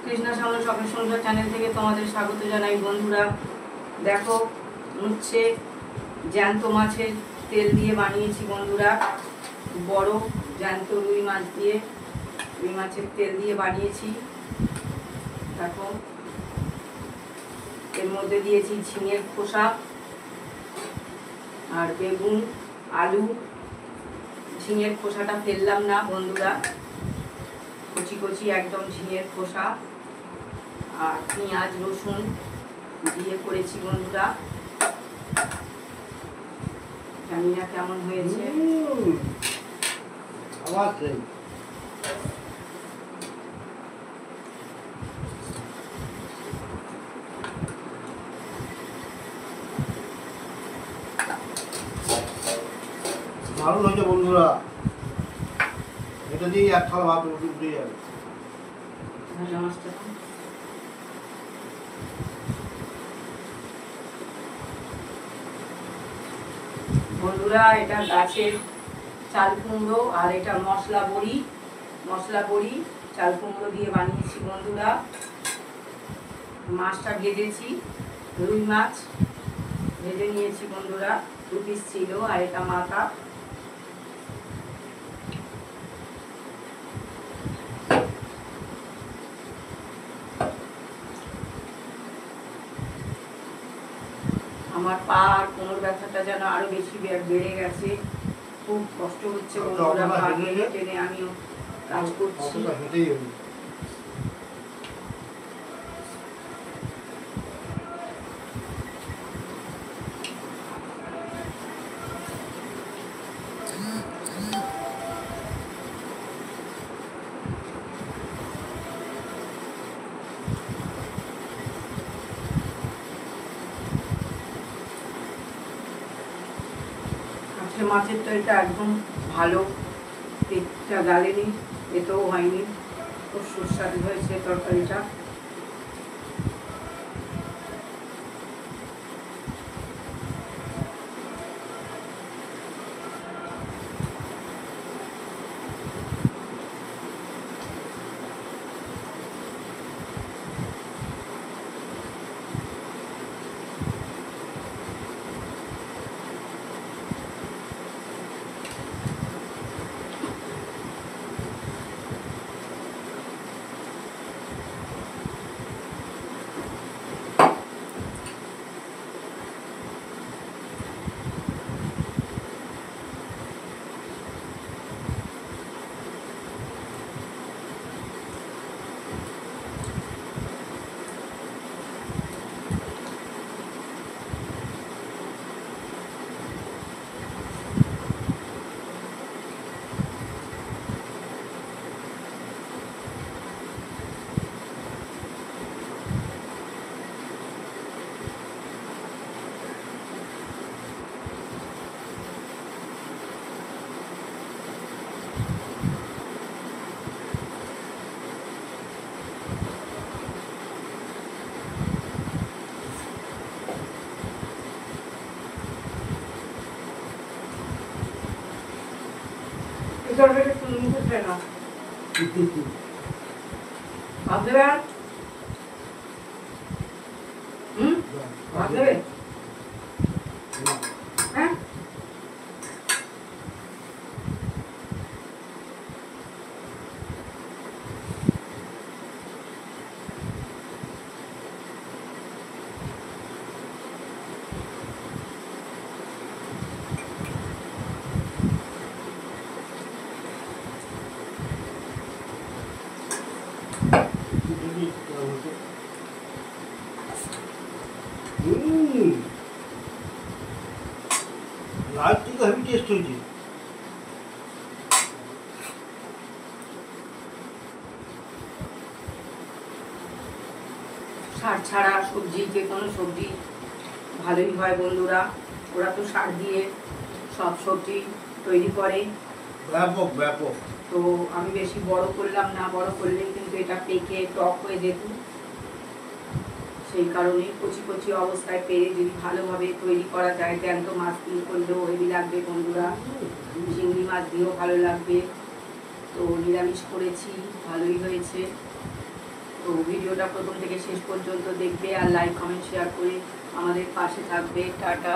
কৃষ্ণা সামনে শখের সংসার চ্যানেল থেকে তোমাদের স্বাগত জানাই বন্ধুরা। দেখো উচ্ছে জ্যান্ত মাছের তেল দিয়ে বানিয়েছি বন্ধুরা, বড় জ্যান্ত রুই মাছ দিয়ে, রুই মাছের তেল দিয়ে বানিয়েছি। দেখো এর মধ্যে দিয়েছি ঝিঙের খোসা আর বেগুন, আলু। ঝিঙের খোসাটা ফেললাম না বন্ধুরা, কচি কচি একদম ঝিঙের খোসা আর পেঁয়াজ রসুন দিয়ে করেছি বন্ধুরা। জানি না কেমন হয়েছে। দারুণ হয়েছে বন্ধুরা, এটা দিয়ে এক থালা ভাত উঠে যাবে। বন্ধুরা এটা গাছের চাল কুমড়ো আর এটা মশলা বড়ি চাল কুমড়ো দিয়ে বানিয়েছি বন্ধুরা। মাছটা ভেজেছি, রুই মাছ ভেজে নিয়েছি বন্ধুরা, 2 পিস ছিল আর এটা মাথা। আমার পা আর কোমর ব্যথাটা যেন আরো বেশি বেড়ে গেছে, খুব কষ্ট হচ্ছে বন্ধুরা। পা টেনে আমিও কাজ করছি। মাছের তরকারিটা একদম ভালো, পেটটা গালেনি, এতেও হয়নি, খুব সুস্বাদু হয়েছে তরকারিটা। তরকারিটা তুমি মুখে না ভাত দেবে, ভাত দেবে হ্যাঁ। লাইভ থেকে হেভি টেস্ট হয়েছে। সার ছাড়া সবজি, যে কোনো সবজি ভালোই হয় বন্ধুরা। ওরা তো সার দিয়ে সব সবজি তৈরি করে, ব্যাপক ব্যাপক। তো আমি বেশি বড় করলাম না, বড় করলেই কিন্তু এটা পেকে টক হয়ে যেত। সেই কারণে কচি কচি অবস্থায় পেরে যদি ভালোভাবে তৈরি করা যায়, জ্যান্ত মাছ দিয়ে করলেও হেভি লাগবে বন্ধুরা, চিংড়ি মাছ দিয়েও ভালো লাগবে। তো নিরামিষ করেছি, ভালোই হয়েছে। তো তো ভিডিওটা প্রথম থেকে শেষ পর্যন্ত দেখবে আর লাইক কমেন্ট শেয়ার করে আমাদের পাশে থাকবে। টাটা।